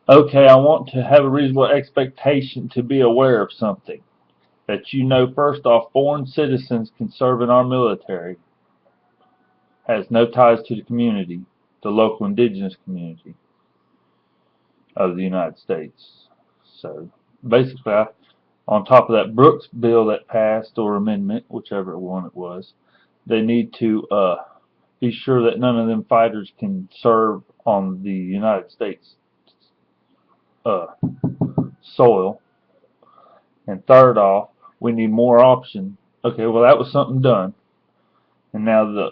Okay, I want to have a reasonable expectation to be aware of something. That you know, first off, foreign citizens can serve in our military, has no ties to the community, the local indigenous community of the United States. So basically, on top of that Brooks bill that passed, or amendment, whichever one it was, they need to be sure that none of them fighters can serve on the United States uh, soil. And third off, we need more options. Okay, well that was something done, and now the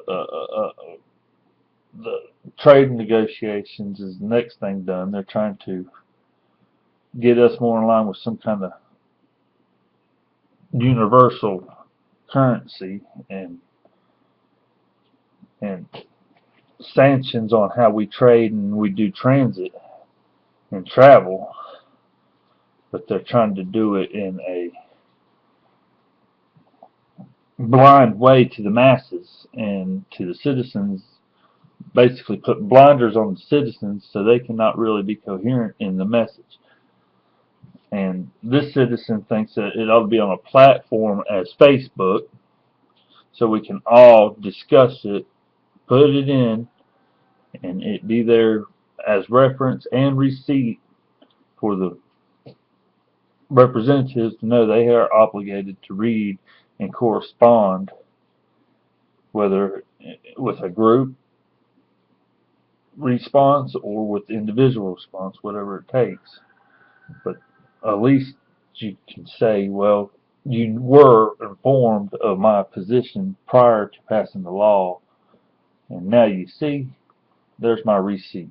trade negotiations is the next thing done. They're trying to get us more in line with some kind of universal currency and sanctions on how we trade and we do transit and travel, but they're trying to do it in a blind way to the masses and to the citizens, basically put blinders on the citizens so they cannot really be coherent in the message. And this citizen thinks that it ought to be on a platform as Facebook so we can all discuss it, put it in, and it be there as reference and receipt for the representatives to know they are obligated to read and correspond, whether with a group response or with individual response, whatever it takes. But at least you can say, well, you were informed of my position prior to passing the law, and now you see, there's my receipt.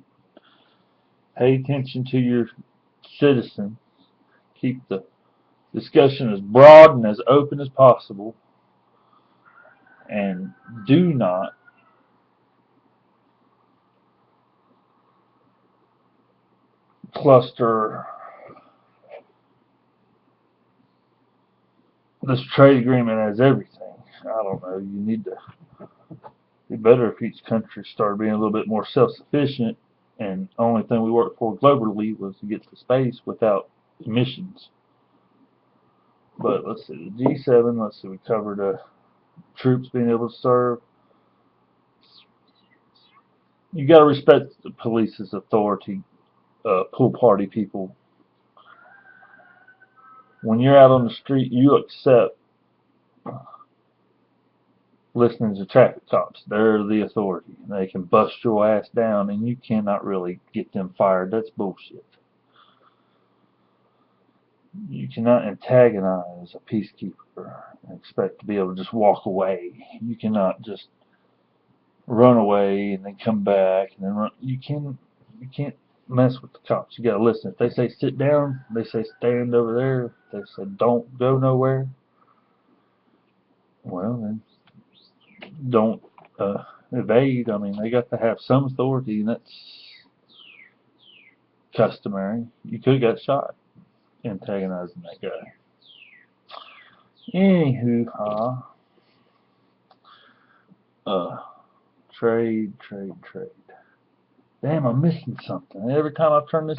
Pay attention to your citizen. Keep the discussion as broad and as open as possible, and do not cluster this trade agreement as everything. I don't know. You need to be better if each country started being a little bit more self-sufficient, and the only thing we worked for globally was to get to space without emissions. But let's see, the G7, let's see, we covered troops being able to serve. You got to respect the police's authority, pool party people. When you're out on the street, you accept listening to traffic cops. They're the authority. They can bust your ass down, and you cannot really get them fired. That's bullshit. You cannot antagonize a peacekeeper and expect to be able to just walk away. You cannot just run away and then come back and then run. You can't mess with the cops. You gotta listen. If they say sit down, they say stand over there. If they say don't go nowhere, well then don't evade. I mean, they got to have some authority, and that's customary. You could have got shot antagonizing that guy. Anywho, uh, trade. Damn, I'm missing something. Every time I turn this